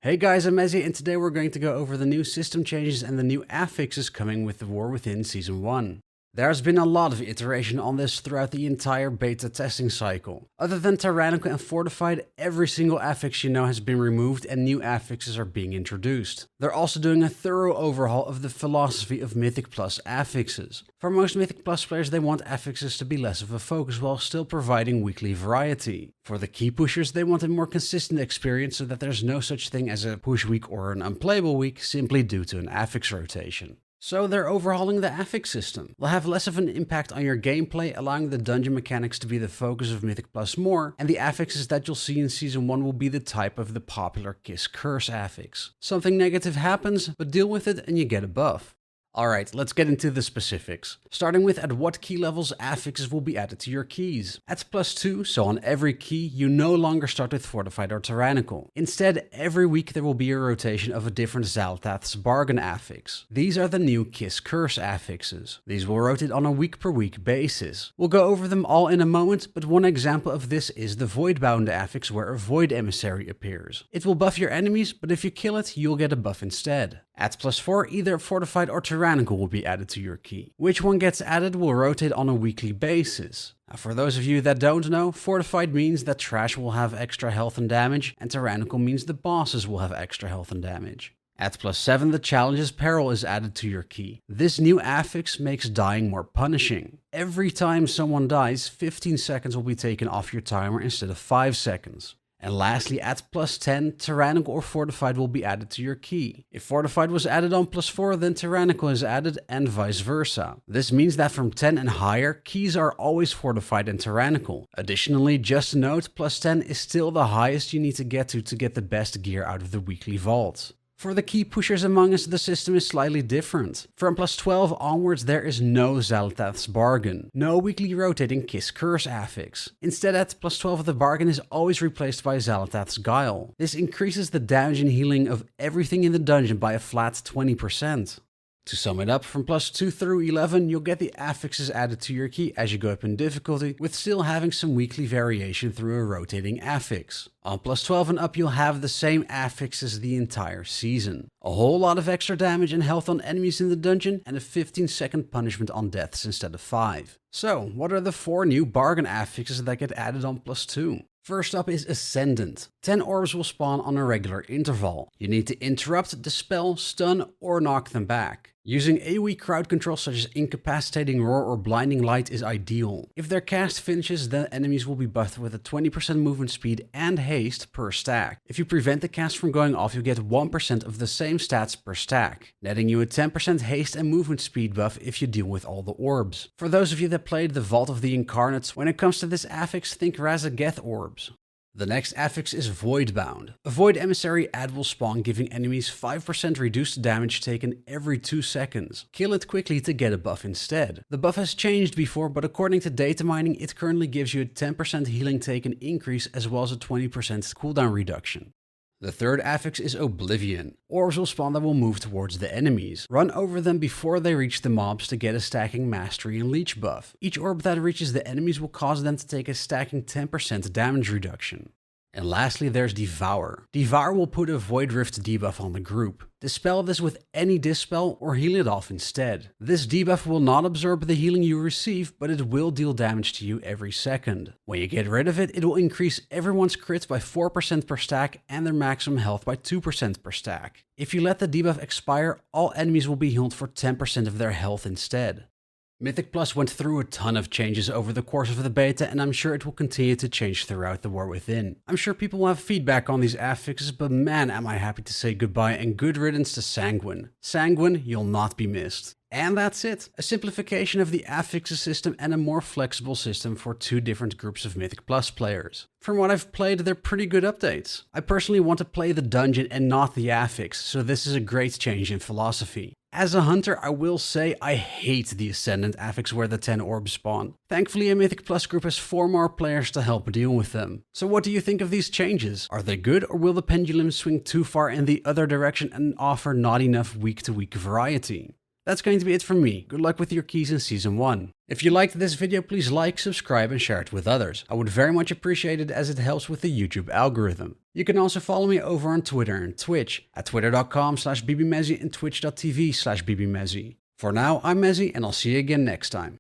Hey guys, I'm Mezzy, and today we're going to go over the new system changes and the new affixes coming with The War Within Season 1. There's been a lot of iteration on this throughout the entire beta testing cycle. Other than Tyrannical and Fortified, every single affix you know has been removed and new affixes are being introduced. They're also doing a thorough overhaul of the philosophy of Mythic Plus affixes. For most Mythic Plus players, they want affixes to be less of a focus while still providing weekly variety. For the key pushers, they want a more consistent experience so that there's no such thing as a push week or an unplayable week simply due to an affix rotation. So they're overhauling the affix system. They'll have less of an impact on your gameplay, allowing the dungeon mechanics to be the focus of Mythic Plus more, and the affixes that you'll see in Season 1 will be the type of the popular Kiss Curse affix. Something negative happens, but deal with it and you get a buff. Alright, let's get into the specifics. Starting with at what key levels affixes will be added to your keys. At +2, so on every key, you no longer start with Fortified or Tyrannical. Instead, every week there will be a rotation of a different Xal'atath's Bargain affix. These are the new Kiss Curse affixes. These will rotate on a week per week basis. We'll go over them all in a moment, but one example of this is the Voidbound affix where a Void Emissary appears. It will buff your enemies, but if you kill it, you'll get a buff instead. At +4, either Fortified or Tyrannical will be added to your key. Which one gets added will rotate on a weekly basis. Now, for those of you that don't know, Fortified means that Trash will have extra health and damage, and Tyrannical means the bosses will have extra health and damage. At +7, the Challenge's Peril is added to your key. This new affix makes dying more punishing. Every time someone dies, 15 seconds will be taken off your timer instead of 5 seconds. And lastly, at +10, Tyrannical or Fortified will be added to your key. If Fortified was added on +4, then Tyrannical is added, and vice versa. This means that from 10 and higher, keys are always Fortified and Tyrannical. Additionally, just a note, +10 is still the highest you need to get the best gear out of the weekly vault. For the key pushers among us, the system is slightly different. From +12 onwards, there is no Xal'atath's Bargain, no weekly rotating Kiss Curse affix. Instead, at +12, the Bargain is always replaced by Xal'atath's Guile. This increases the damage and healing of everything in the dungeon by a flat 20%. To sum it up, from +2 through 11, you'll get the affixes added to your key as you go up in difficulty, with still having some weekly variation through a rotating affix. On +12 and up, you'll have the same affixes the entire season. A whole lot of extra damage and health on enemies in the dungeon, and a 15-second punishment on deaths instead of 5. So, what are the 4 new Bargain affixes that get added on +2? First up is Ascendant. 10 orbs will spawn on a regular interval. You need to interrupt, dispel, stun, or knock them back. Using AoE crowd control such as Incapacitating Roar or Blinding Light is ideal. If their cast finishes, then enemies will be buffed with a 20% movement speed and haste per stack. If you prevent the cast from going off, you get 1% of the same stats per stack, netting you a 10% haste and movement speed buff if you deal with all the orbs. For those of you that played the Vault of the Incarnates, when it comes to this affix, think Razageth orbs. The next affix is Voidbound. A Void Emissary ad will spawn, giving enemies 5% reduced damage taken every 2 seconds. Kill it quickly to get a buff instead. The buff has changed before, but according to data mining, it currently gives you a 10% healing taken increase as well as a 20% cooldown reduction. The third affix is Oblivion. Orbs will spawn that will move towards the enemies. Run over them before they reach the mobs to get a stacking mastery and leech buff. Each orb that reaches the enemies will cause them to take a stacking 10% damage reduction. And lastly, there's Devour. Devour will put a Void Rift debuff on the group. Dispel this with any Dispel or heal it off instead. This debuff will not absorb the healing you receive, but it will deal damage to you every second. When you get rid of it, it will increase everyone's crits by 4% per stack and their maximum health by 2% per stack. If you let the debuff expire, all enemies will be healed for 10% of their health instead. Mythic Plus went through a ton of changes over the course of the beta, and I'm sure it will continue to change throughout the War Within. I'm sure people will have feedback on these affixes, but man am I happy to say goodbye and good riddance to Sanguine. Sanguine, you'll not be missed. And that's it. A simplification of the affixes system and a more flexible system for 2 different groups of Mythic Plus players. From what I've played, they're pretty good updates. I personally want to play the dungeon and not the affix, so this is a great change in philosophy. As a hunter, I will say I hate the Ascendant affix where the 10 orbs spawn. Thankfully, a Mythic Plus group has 4 more players to help deal with them. So what do you think of these changes? Are they good, or will the pendulum swing too far in the other direction and offer not enough week-to-week variety? That's going to be it from me. Good luck with your keys in Season 1. If you liked this video, please like, subscribe and share it with others. I would very much appreciate it as it helps with the YouTube algorithm. You can also follow me over on Twitter and Twitch at twitter.com/bbmezzy and twitch.tv/bbmezzy. For now, I'm Mezzy and I'll see you again next time.